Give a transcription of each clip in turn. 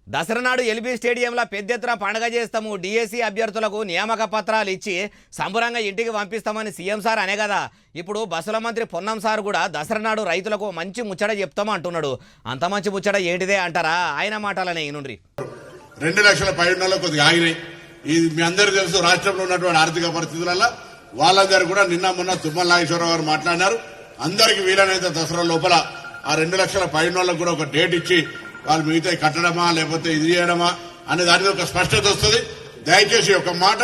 దసరా నాడు ఎల్బీ స్టేడియంలో పెద్ద ఎత్తున పండుగ చేస్తాము, డిఎస్సి అభ్యర్థులకు నియామక పత్రాలు ఇచ్చి సంబరంగా ఇంటికి పంపిస్తామని సీఎం సార్ అనే కదా. ఇప్పుడు బస్సుల మంత్రి పొన్నం సార్ కూడా దసరా నాడు రైతులకు మంచి ముచ్చట చెప్తాము అంటున్నాడు. అంత మంచి ముచ్చట ఏంటిదే అంటారా? ఆయన మాటలనే ఈనుండ్రి. 2 లక్షల పైన కొద్దిగా ఆగినాయి. ఇది మీ అందరికీ తెలుసు. రాష్ట్రంలో ఉన్నటువంటి ఆర్థిక పరిస్థితులలో వాళ్ళందరూ కూడా నిన్న మొన్న తుమ్మల నాగేశ్వరరావు గారు మాట్లాడినారు. అందరికీ వీలైనంత దసరా లోపల ఆ 2 లక్షల పైన కూడా ఒక డేట్ ఇచ్చి వాళ్ళు మిగతా కట్టడమా లేకపోతే ఇది చేయడమా అనే దానికి ఒక స్పష్టత వస్తుంది. దయచేసి ఒక మాట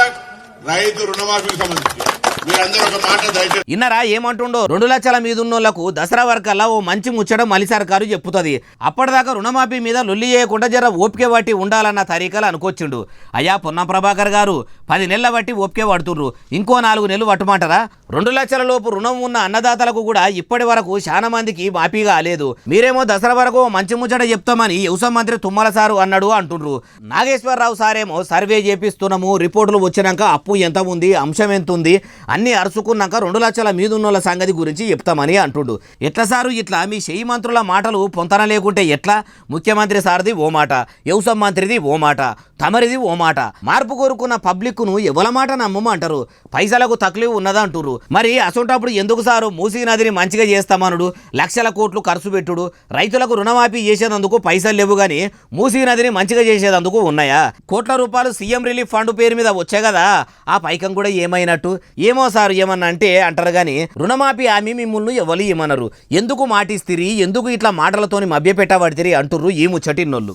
రైతు రుణమాఫీకి సంబంధించి మీరందరూ ఒక మాట దయచేసి ఇన్నరా ఏమంటుండో. 2 లక్షల మీద ఉన్నోళ్లకు దసరా వరకల్లా ఓ మంచి ముచ్చట మలి సర్కారు చెప్పుతుంది. అప్పటిదాకా రుణమాఫీ మీద లొల్లి చేయకుండా జర ఓపిక బట్టి ఉండాలన్న తరీకలు అనుకొచ్చిండు. అయ్యా పొన్నం ప్రభాకర్ గారు 10 నెలల బట్టి ఓపిక పడుతుండ్రు, ఇంకో 4 నెలలు పట్టుమంటారా? 2 లక్షల లోపు రుణం ఉన్న అన్నదాతలకు కూడా ఇప్పటి వరకు చాలా మందికి మాఫీ కాలేదు. మీరేమో దసరా వరకు మంచి ముచ్చట చెప్తామని వ్యవసాయ మంత్రి తుమ్మల సారు అన్నాడు అంటుండ్రు. నాగేశ్వరరావు సారేమో సర్వే చేపిస్తున్నాము, రిపోర్టులు వచ్చినాక అప్పు ఎంత ఉంది, అంశం ఎంత ఉంది అన్ని అరుచుకున్నాక 2 లక్షల మీద ఉన్నోళ్ళ సంగతి గురించి చెప్తామని అంటుండు. ఎట్లా సారు ఇట్లా మీ చేయి మంత్రుల మాటలు పొంతన లేకుంటే ఎట్లా? ముఖ్యమంత్రి సార్ది ఓ మాట, వ్యవసాయ మంత్రిది ఓ మాట, తమరిది ఓ మాట. మార్పు కోరుకున్న పబ్లిక్ ను ఎవల మాట నమ్మమంటారు? పైసలకు తక్లీఫ్ ఉన్నదా అంటురు. మరి అసొంటప్పుడు ఎందుకు సారు మూసీ నదిని మంచిగా చేస్తామనుడు, లక్షల కోట్లు ఖర్చు పెట్టుడు, రైతులకు రుణమాఫీ చేసేందుకు పైసలు లేవు గాని మూసీ నదిని మంచిగా చేసేందుకు ఉన్నాయా? కోట్ల రూపాయలు సీఎం రిలీఫ్ ఫండ్ పేరు మీద వచ్చాయి కదా, ఆ పైకం కూడా ఏమైనట్టు? ఏమో సార్ ఏమన్నా అంటే అంటారు గాని రుణమాఫీ హామీ మిమ్మల్ని ఎవరు ఏమన్నారు? ఎందుకు మాటిస్తిరి, ఎందుకు ఇట్లా మాటలతోని మభ్యపెట్టబడితిరి అంటుర్రు ఈ ముచ్చటిన్నోళ్ళు.